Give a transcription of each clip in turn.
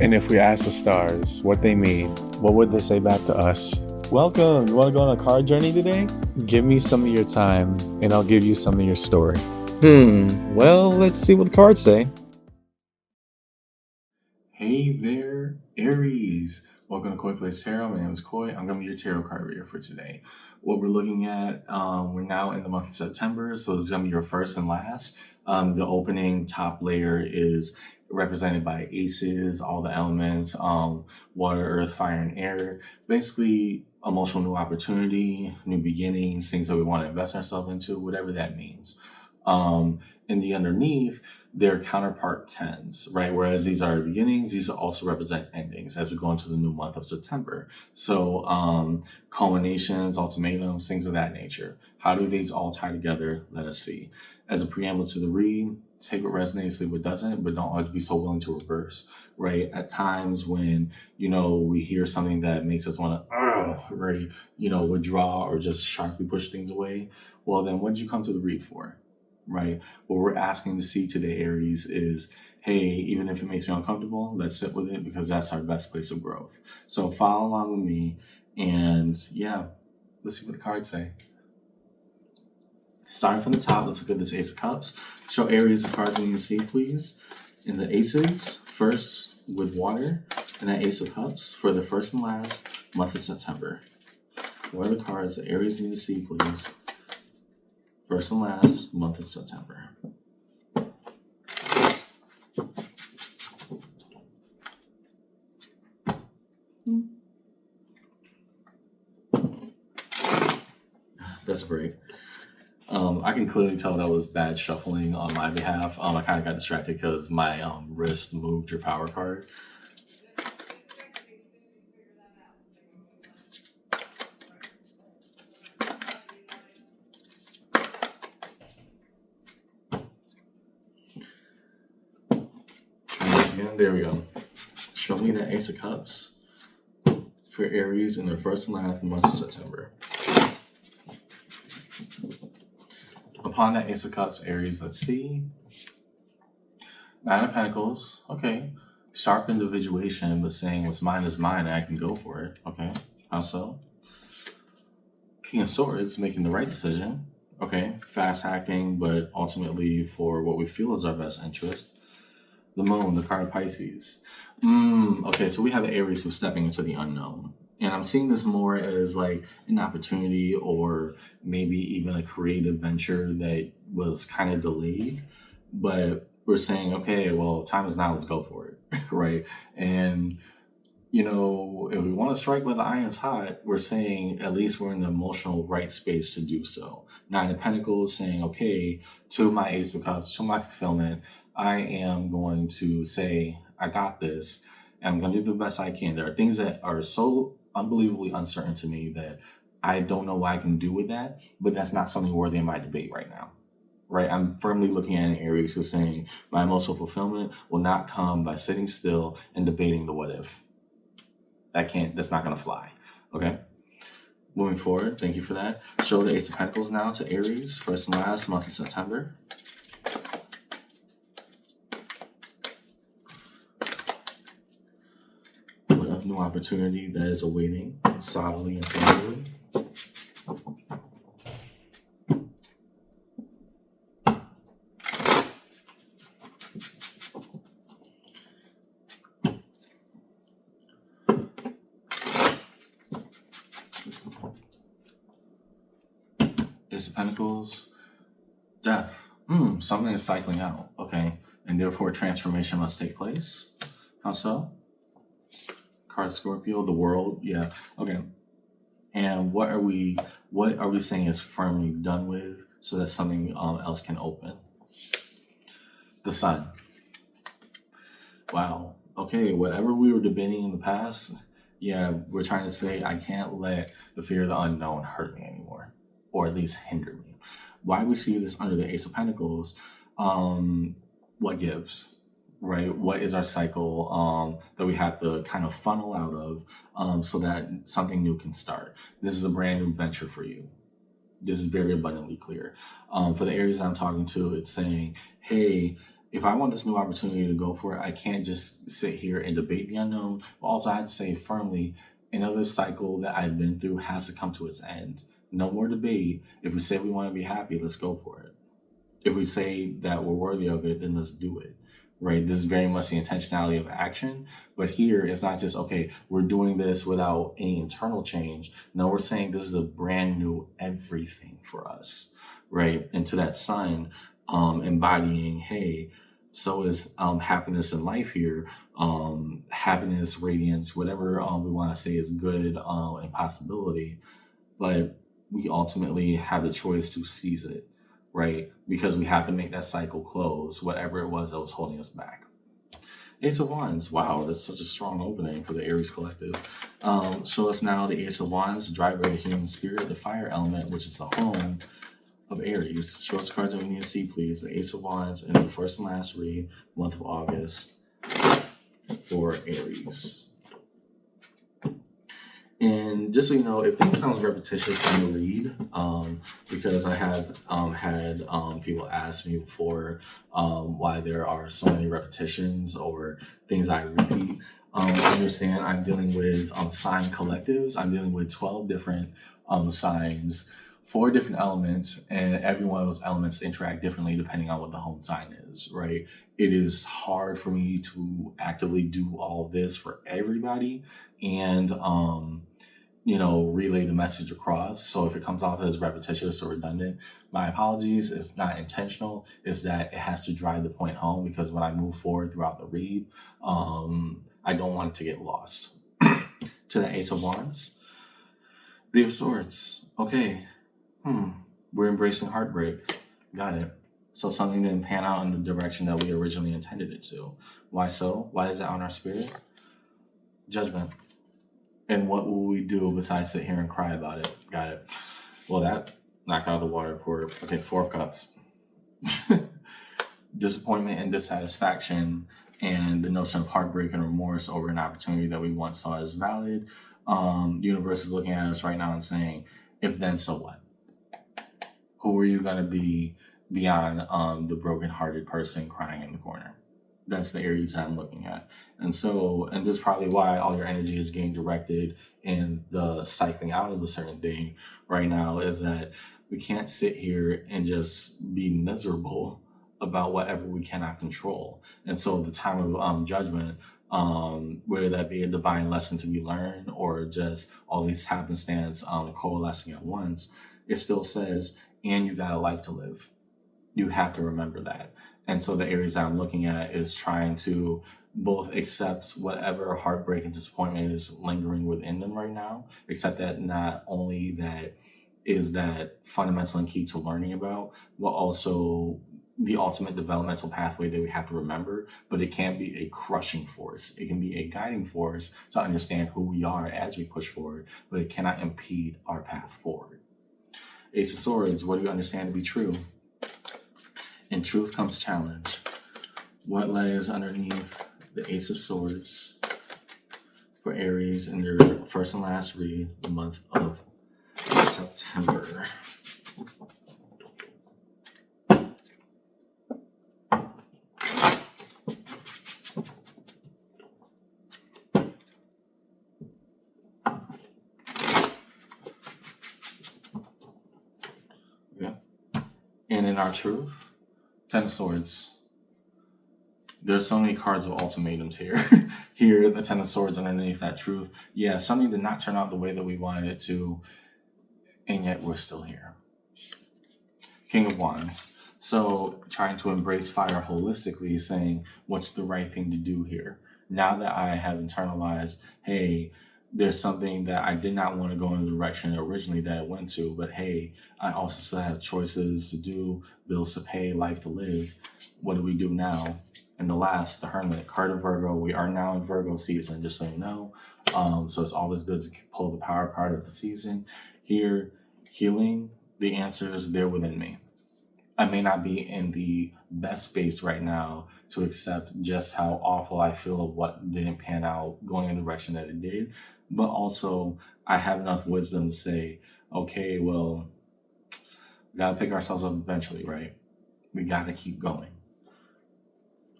And if we ask the stars what they mean, what would they say back to us? Welcome. You want to go on a card journey today? Give me some of your time, and I'll give you some of your story. Well, let's see what the cards say. Hey there, Aries. Welcome to Koi Plays Tarot. My name is Koi. I'm going to be your tarot card reader for today. What we're looking at, we're now in the month of September, so this is going to be your first and last. The opening top layer is represented by aces, all the elements, water, earth, fire, and air. Basically, emotional new opportunity, new beginnings, things that we want to invest ourselves into, whatever that means. In the underneath, they're counterpart tens, right? Whereas these are beginnings, these also represent endings as we go into the new month of September. So culminations, ultimatums, things of that nature. How do these all tie together? Let us see. As a preamble to the read, take what resonates, leave what doesn't, but don't always be so willing to reverse, right? At times when, we hear something that makes us want to, right, withdraw or just sharply push things away, well, then what did you come to the read for? Right? What we're asking to see today, Aries, is hey, even if it makes me uncomfortable, let's sit with it because that's our best place of growth. So follow along with me, and yeah, let's see what the cards say. Starting from the top, let's look at this Ace of Cups. Show Aries the cards we need to see, please. In the Aces, first with water, and that Ace of Cups for the first and last month of September. What are the cards that Aries need to see, please? First and last month of September. That's great. I can clearly tell that was bad shuffling on my behalf. I kind of got distracted because my wrist moved your power card. Again, there we go. Show me that Ace of Cups for Aries in their first and last month of September. Upon that Ace of Cups, Aries, let's see. Nine of Pentacles, okay. Sharp individuation, but saying what's mine is mine and I can go for it, okay. How so? King of Swords, making the right decision, okay. Fast acting, but ultimately for what we feel is our best interest. The Moon, the card of Pisces. Okay, so we have Aries who's stepping into the unknown. And I'm seeing this more as like an opportunity or maybe even a creative venture that was kind of delayed. But we're saying, okay, well, time is now, let's go for it, right? And, if we want to strike while the iron's hot, we're saying at least we're in the emotional right space to do so. Nine of Pentacles saying, okay, to my Ace of Cups, to my fulfillment, I am going to say, I got this, and I'm going to do the best I can. There are things that are so unbelievably uncertain to me that I don't know what I can do with that, but that's not something worthy of my debate right now. Right? I'm firmly looking at an Aries who's saying my emotional fulfillment will not come by sitting still and debating the what if. That's not going to fly. Okay? Moving forward, thank you for that. Show the Ace of Pentacles now to Aries, first and last month of September. What a new opportunity that is awaiting solidly and solidly. Ace of Pentacles, death. Something is cycling out, okay? And therefore transformation must take place. How so? Card Scorpio, the world, yeah, okay. And what are we saying is firmly done with so that something else can open? The Sun. Wow. Okay, whatever we were debating in the past, yeah, we're trying to say I can't let the fear of the unknown hurt me anymore, or at least hinder me. Why we see this under the Ace of Pentacles, what gives, right? What is our cycle that we have to kind of funnel out of so that something new can start? This is a brand new venture for you. This is very abundantly clear. For the Aries I'm talking to, it's saying, hey, if I want this new opportunity to go for it, I can't just sit here and debate the unknown. But also, I have to say firmly, another cycle that I've been through has to come to its end. No more debate. If we say we want to be happy, let's go for it. If we say that we're worthy of it, then let's do it. Right? This is very much the intentionality of action. But here, it's not just, okay, we're doing this without any internal change. No, we're saying this is a brand new everything for us. Right? And to that sun, embodying, hey, so is happiness in life here. Happiness, radiance, whatever we want to say is good and possibility. But we ultimately have the choice to seize it, right? Because we have to make that cycle close, whatever it was that was holding us back. Ace of Wands. Wow, that's such a strong opening for the Aries collective. Show us now the Ace of Wands, driver of the human spirit, the fire element, which is the home of Aries. Show us cards that we need to see, please. The Ace of Wands in the first and last read, month of August for Aries. And just so you know, if things sound repetitious in the read, because I have had people ask me before why there are so many repetitions or things I repeat. Understand I'm dealing with sign collectives. I'm dealing with 12 different signs, 4 different elements, and every one of those elements interact differently depending on what the home sign is, right? It is hard for me to actively do all of this for everybody and relay the message across. So if it comes off as repetitious or redundant, my apologies. It's not intentional. It's that it has to drive the point home, because when I move forward throughout the read, I don't want it to get lost. To the Ace of Wands, the of Swords. Okay. We're embracing heartbreak. Got it. So something didn't pan out in the direction that we originally intended it to. Why so? Why is that on our spirit? Judgment. And what will we do besides sit here and cry about it? Got it. Well, that knocked out of the water for, 4 of Cups. Disappointment and dissatisfaction, and the notion of heartbreak and remorse over an opportunity that we once saw as valid. The universe is looking at us right now and saying, if then, so what? Who are you going to be beyond the broken-hearted person crying in the corner? That's the Aries that I'm looking at. And this is probably why all your energy is getting directed in the cycling out of a certain thing right now, is that we can't sit here and just be miserable about whatever we cannot control. And so the time of judgment, whether that be a divine lesson to be learned or just all these happenstance coalescing at once, it still says, and you got a life to live. You have to remember that. And so the Aries that I'm looking at is trying to both accept whatever heartbreak and disappointment is lingering within them right now, accept that not only that is that fundamental and key to learning about, but also the ultimate developmental pathway that we have to remember. But it can't be a crushing force. It can be a guiding force to understand who we are as we push forward, but it cannot impede our path forward. Ace of Swords, what do you understand to be true? In truth comes challenge. What lays underneath the Ace of Swords for Aries in their first and last read, the month of September? Yeah. And in our truth, 10 of Swords. There's so many cards of ultimatums here. Here, the 10 of Swords underneath that truth. Yeah, something did not turn out the way that we wanted it to, and yet we're still here. King of Wands. So trying to embrace fire holistically, saying, what's the right thing to do here? Now that I have internalized, hey, there's something that I did not want to go in the direction originally that I went to, but hey, I also still have choices to do, bills to pay, life to live. What do we do now? And the last, the Hermit, card of Virgo. We are now in Virgo season, just so you know. So it's always good to pull the power card of the season. Here, healing, the answer is there within me. I may not be in the best space right now to accept just how awful I feel of what didn't pan out going in the direction that it did. But also, I have enough wisdom to say, okay, well, we got to pick ourselves up eventually, right? We got to keep going.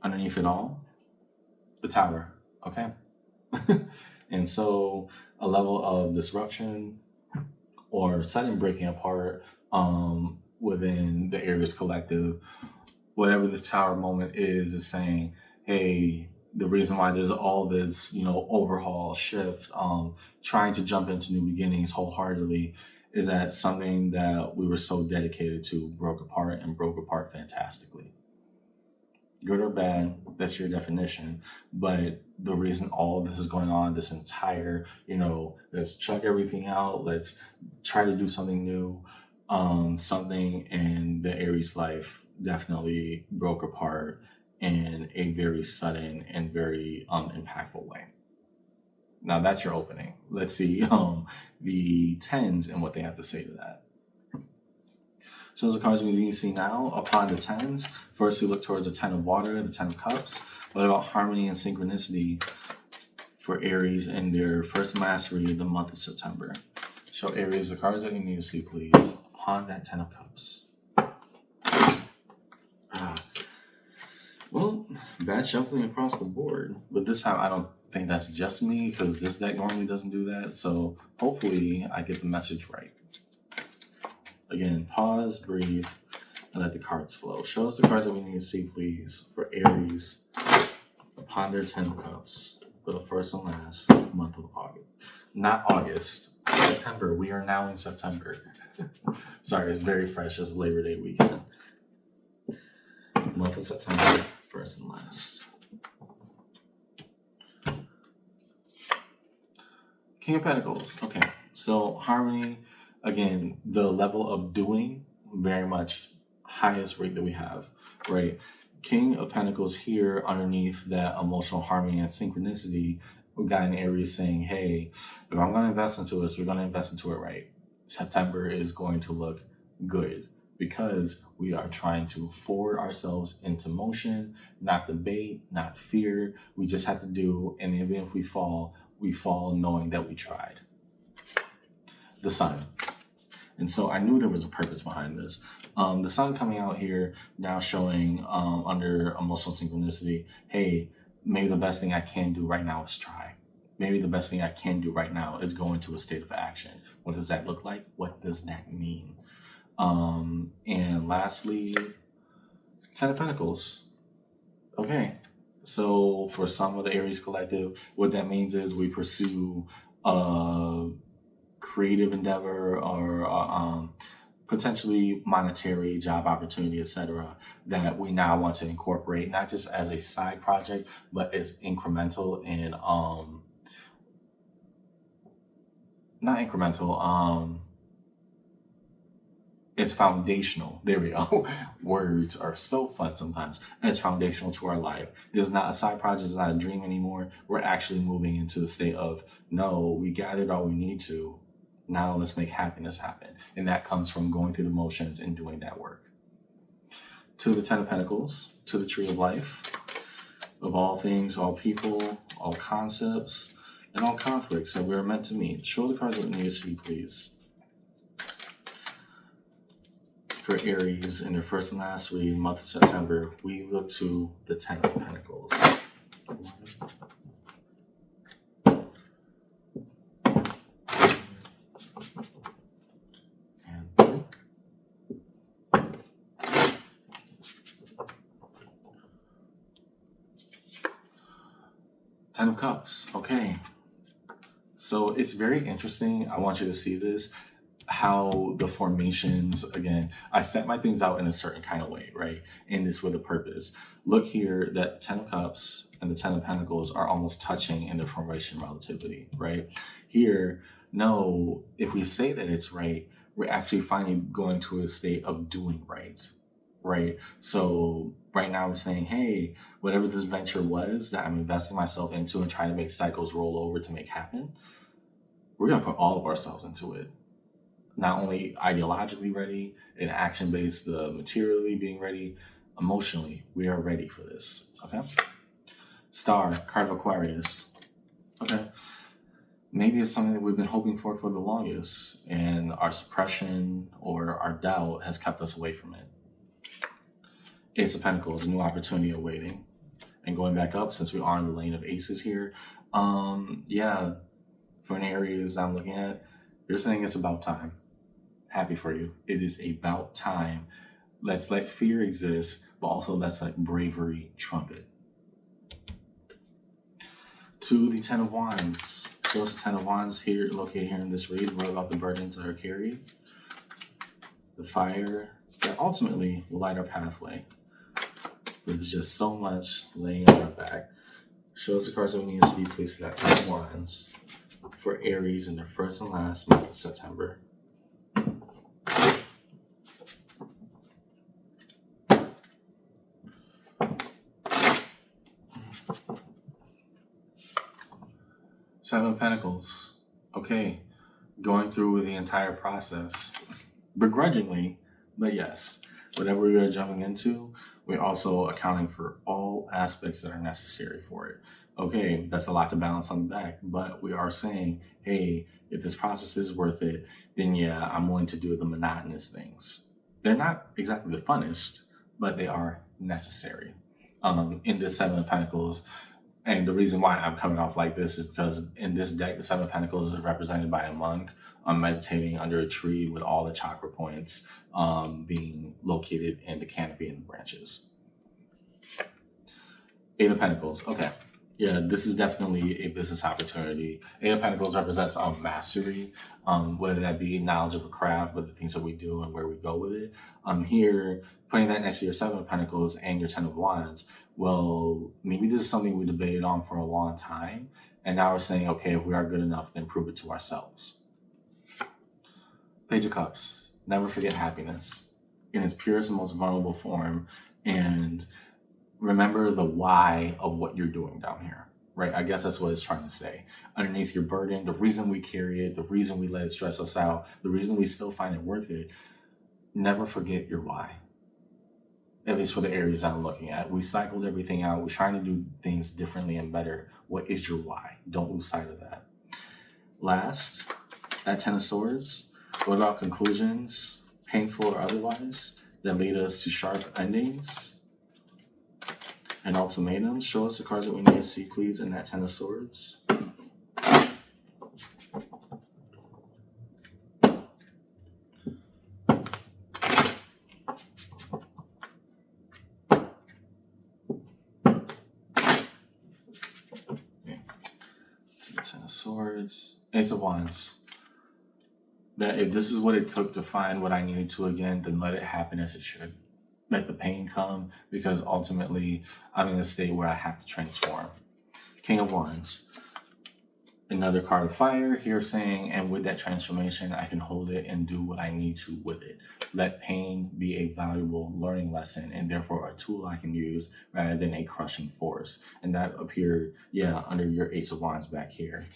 underneath it all, the Tower. Okay. And so a level of disruption or sudden breaking apart within the Aries collective, whatever this Tower moment is saying, hey, the reason why there's all this, overhaul, shift, trying to jump into new beginnings wholeheartedly is that something that we were so dedicated to broke apart and broke apart fantastically. Good or bad, that's your definition. But the reason all of this is going on, this entire, let's chuck everything out, let's try to do something new, something in the Aries life definitely broke apart in a very sudden and very impactful way. Now that's your opening. Let's see the tens and what they have to say to that. So those are cards we need to see now. Upon the tens, first we look towards the 10 of water, the 10 of cups. What about harmony and synchronicity for Aries in their first and last read of the month of September? Show Aries the cards that you need to see, please. Upon that 10 of cups. Well, bad shuffling across the board. But this time I don't think that's just me because this deck normally doesn't do that. So hopefully I get the message right. Again, pause, breathe, and let the cards flow. Show us the cards that we need to see, please, for Aries upon their 10 of cups for the first and last month of August. Not August, September. We are now in September. Sorry, it's very fresh. It's Labor Day weekend. Month of September, first and last. King of Pentacles. Okay, so harmony. Again, the level of doing, very much highest rate that we have, right? King of Pentacles here underneath that emotional harmony and synchronicity, we got an Aries saying, hey, if I'm going to invest into this, we're going to invest into it right. September is going to look good because we are trying to forward ourselves into motion, not debate, not fear. We just have to do, and even if we fall knowing that we tried. The Sun. And so I knew there was a purpose behind this. The Sun coming out here now showing under emotional synchronicity, hey, maybe the best thing I can do right now is try. Maybe the best thing I can do right now is go into a state of action. What does that look like? What does that mean? And lastly, 10 of Pentacles. Okay. So for some of the Aries collective, what that means is we pursue creative endeavor or potentially monetary job opportunity, etc., that we now want to incorporate not just as a side project, but as incremental and not incremental. It's foundational. There we go. Words are so fun sometimes. And it's foundational to our life. It's not a side project. It's not a dream anymore. We're actually moving into the state of, no, we gathered all we need to. Now let's make happiness happen. And that comes from going through the motions and doing that work. To the 10 of Pentacles, to the Tree of Life, of all things, all people, all concepts, and all conflicts that we're meant to meet. Show the cards that we need to see, please. For Aries in their first and last read, month of September, we look to the 10 of Pentacles. Ten of Cups. Okay. So it's very interesting. I want you to see this. How the formations, again, I set my things out in a certain kind of way, right? And this with a purpose. Look here, that 10 of Cups and the 10 of Pentacles are almost touching in the formation relativity, right? Here, no, if we say that it's right, we're actually finally going to a state of doing right? So right now I'm saying, hey, whatever this venture was that I'm investing myself into and trying to make cycles roll over to make happen, we're going to put all of ourselves into it. Not only ideologically ready and action-based, the materially being ready, emotionally, we are ready for this, okay? Star, card of Aquarius. Okay. Maybe it's something that we've been hoping for the longest, and our suppression or our doubt has kept us away from it. Ace of Pentacles, a new opportunity awaiting. And going back up, since we are in the lane of aces here, yeah, for an Aries I'm looking at, you're saying it's about time. Happy for you. It is about time. Let's let fear exist, but also let's let bravery trumpet. To the Ten of Wands. So it's the Ten of Wands here, located here in this read. What about the burdens that are carried? The fire that ultimately will light our pathway. There's just so much laying on our back. Show us the cards that we need to see, please, that Ten of Wands for Aries in their first and last month of September. Seven of Pentacles. Okay, going through the entire process, begrudgingly, but yes, whatever we are jumping into, we're also accounting for all aspects that are necessary for it. Okay, that's a lot to balance on the back, but we are saying, hey, if this process is worth it, then yeah, I'm willing to do the monotonous things. They're not exactly the funnest, but they are necessary. In this Seven of Pentacles, and the reason why I'm coming off like this is because in this deck, the Seven of Pentacles is represented by a monk meditating under a tree with all the chakra points being located in the canopy and the branches. Eight of Pentacles. Okay. Yeah, this is definitely a business opportunity. Eight of Pentacles represents mastery, whether that be knowledge of a craft, but the things that we do and where we go with it. Here, putting that next to your Seven of Pentacles and your Ten of Wands, well, maybe this is something we debated on for a long time. And now we're saying, okay, if we are good enough, then prove it to ourselves. Page of Cups. Never forget happiness in its purest and most vulnerable form. And remember the why of what you're doing down here, right? I guess that's what it's trying to say. Underneath your burden, the reason we carry it, the reason we let it stress us out, the reason we still find it worth it, never forget your why. At least for the Aries I'm looking at. We cycled everything out. We're trying to do things differently and better. What is your why? Don't lose sight of that. Last, that Ten of Swords. What about conclusions, painful or otherwise, that lead us to sharp endings and ultimatums? Show us the cards that we need to see, please, in that Ten of Swords. Ten of Swords, Ace of Wands. That if this is what it took to find what I needed to again, then let it happen as it should. Let the pain come, because ultimately I'm in a state where I have to transform. King of Wands. Another card of fire here saying, and with that transformation, I can hold it and do what I need to with it. Let pain be a valuable learning lesson and therefore a tool I can use rather than a crushing force. And that appeared, under your Ace of Wands back here.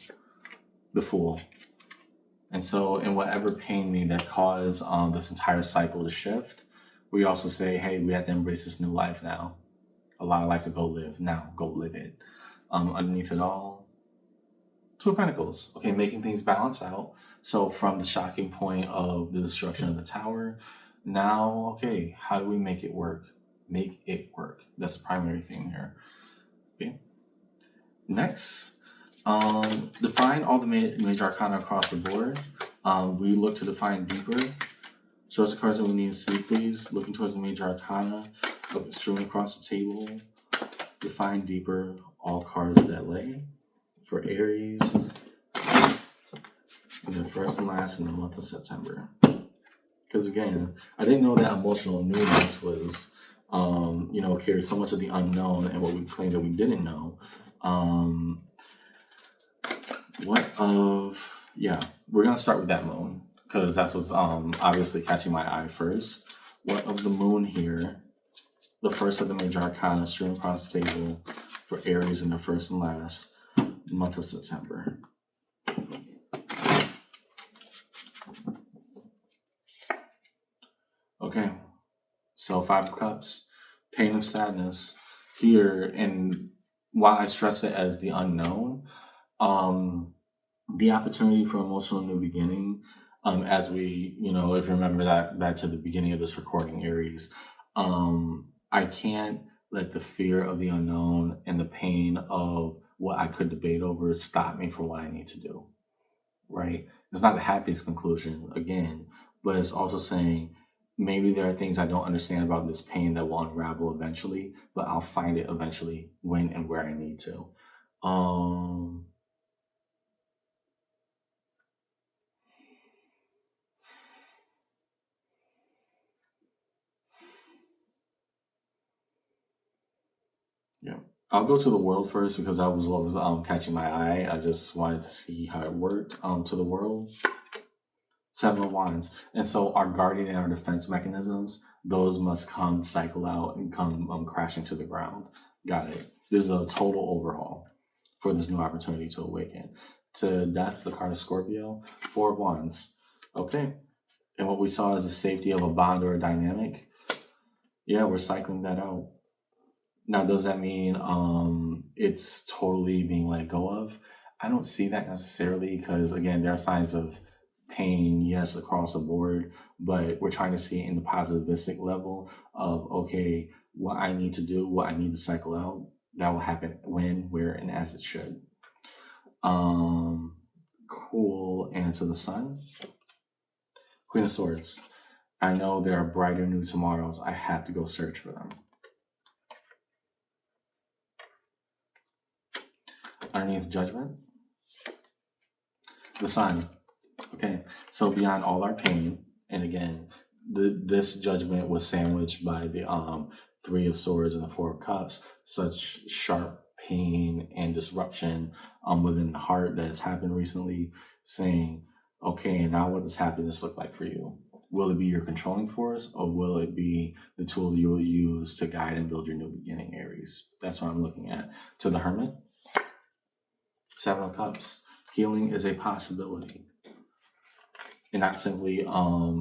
The Fool. And so in whatever pain me that caused this entire cycle to shift, we also say, hey, we have to embrace this new life now. Allow life to go live. Now, go live it. Underneath it all, Two of Pentacles. Okay, making things balance out. So from the shocking point of the destruction of the tower, now, okay, how do we make it work? Make it work. That's the primary theme here. Okay. Next, define all the major arcana across the board. We look to define deeper. Show us the cards that we need to see, please. Looking towards the major arcana, streaming across the table. Define deeper all cards that lay for Aries in the first and last in the month of September. Because again, I didn't know that emotional newness was, carried so much of the unknown and what we claimed that we didn't know. We're going to start with that moon, because that's what's obviously catching my eye first. What of the moon here, the first of the major arcana, strewn across the table for Aries in the first and last month of September. Okay, so Five of Cups, pain of sadness here, and while I stress it as the unknown, the opportunity for emotional new beginning, as we, if you remember that back to the beginning of this recording, Aries, I can't let the fear of the unknown and the pain of what I could debate over stop me from what I need to do, right? It's not the happiest conclusion, again, but it's also saying maybe there are things I don't understand about this pain that will unravel eventually, but I'll find it eventually when and where I need to. Um, yeah. I'll go to the world first because that was what was catching my eye. I just wanted to see how it worked to the world. Seven of Wands. And so our guardian and our defense mechanisms, those must come cycle out and come crashing to the ground. Got it. This is a total overhaul for this new opportunity to awaken. To Death, the card of Scorpio, Four of Wands. Okay. And what we saw is the safety of a bond or a dynamic. Yeah, we're cycling that out. Now, does that mean it's totally being let go of? I don't see that necessarily because, again, there are signs of pain, yes, across the board, but we're trying to see it in the positivistic level of, okay, what I need to do, what I need to cycle out, that will happen when, where, and as it should. Cool. And to the Sun, Queen of Swords. I know there are brighter new tomorrows. I have to go search for them. Underneath Judgment, the Sun. Okay, so beyond all our pain, and again, this judgment was sandwiched by the Three of Swords and the Four of Cups. Such sharp pain and disruption within the heart that has happened recently. Saying, okay, now what does happiness look like for you? Will it be your controlling force, or will it be the tool you will use to guide and build your new beginning, Aries? That's what I'm looking at. To the Hermit, Seven of Cups. Healing is a possibility. And not simply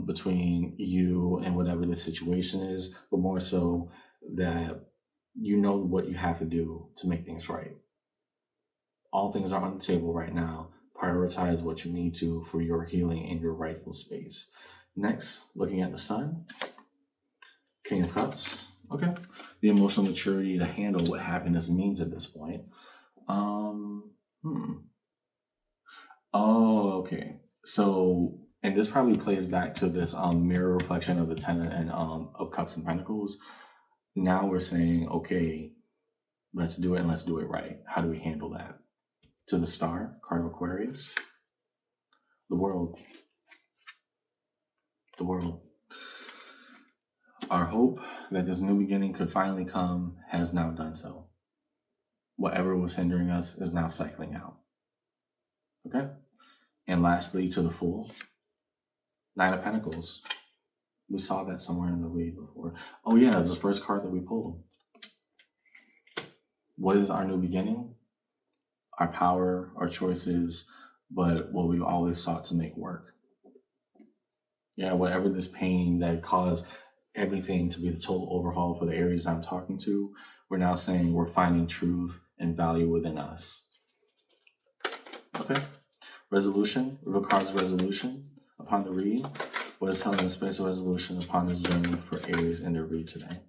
between you and whatever the situation is, but more so that you know what you have to do to make things right. All things are on the table right now. Prioritize what you need to for your healing in your rightful space. Next, looking at the Sun, King of Cups. Okay. The emotional maturity to handle what happiness means at this point. Oh, okay. So, and this probably plays back to this mirror reflection of the Ten and of Cups and Pentacles. Now we're saying, okay, let's do it and let's do it right. How do we handle that? To the Star, card of Aquarius, the World. The World. Our hope that this new beginning could finally come has now done so. Whatever was hindering us is now cycling out. Okay? And lastly, to the Fool, Nine of Pentacles. We saw that somewhere in the read before. Oh yeah, it's the first card that we pulled. What is our new beginning? Our power, our choices, but what we've always sought to make work. Yeah, whatever this pain that caused everything to be the total overhaul for the Aries I'm talking to, we're now saying we're finding truth and value within us. Okay. Resolution, River Cards resolution upon the read. What is held in the space of resolution upon this journey for Aries in their read today?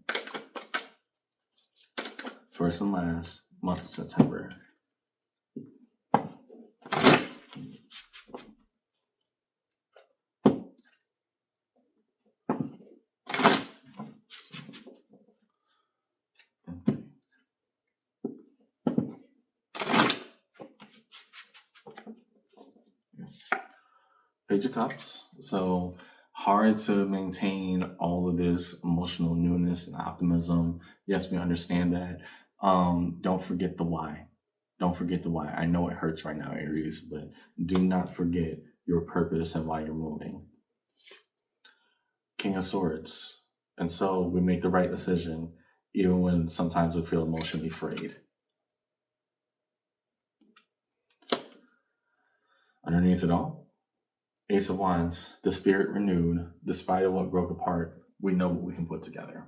First and last, month of September. Page of Cups. So hard to maintain all of this emotional newness and optimism. Yes, we understand that. Don't forget the why. Don't forget the why. I know it hurts right now, Aries, but do not forget your purpose and why you're moving. King of Swords. And so we make the right decision, even when sometimes we feel emotionally frayed. Underneath it all, Ace of Wands, the spirit renewed, despite of what broke apart, we know what we can put together.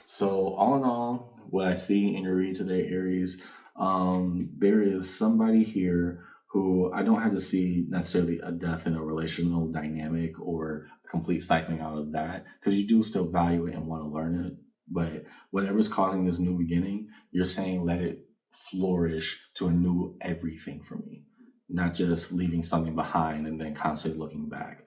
So all in all, what I see in your read today, Aries, there is somebody here who I don't have to see necessarily a death in a relational dynamic or a complete cycling out of that, because you do still value it and want to learn it. But whatever's causing this new beginning, you're saying let it flourish to a new everything for me, not just leaving something behind and then constantly looking back.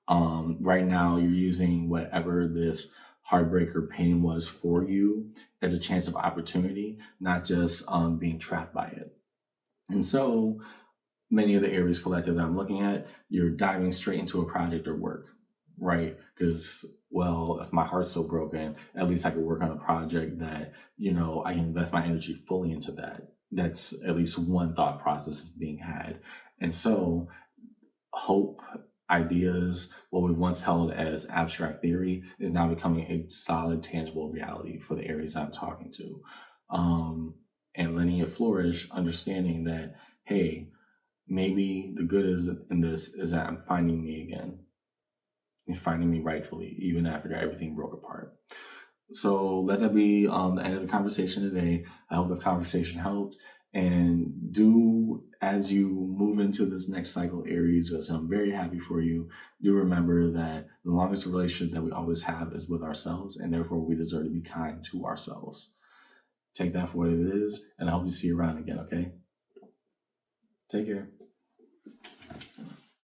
Right now, you're using whatever this heartbreak or pain was for you as a chance of opportunity, not just being trapped by it. And so, many of the Aries collective that I'm looking at, you're diving straight into a project or work, right? Because, well, if my heart's so broken, at least I could work on a project that, I can invest my energy fully into that. That's at least one thought process being had. And so, hope, ideas, what we once held as abstract theory, is now becoming a solid, tangible reality for the Aries I'm talking to. And letting it flourish, understanding that, hey, maybe the good is in this is that I'm finding me again and finding me rightfully, even after everything broke apart. So let that be the end of the conversation today. I hope this conversation helped. And do, as you move into this next cycle, Aries, which I'm very happy for you, do remember that the longest relationship that we always have is with ourselves, and therefore we deserve to be kind to ourselves. Take that for what it is, and I hope to see you around again, okay? Take care.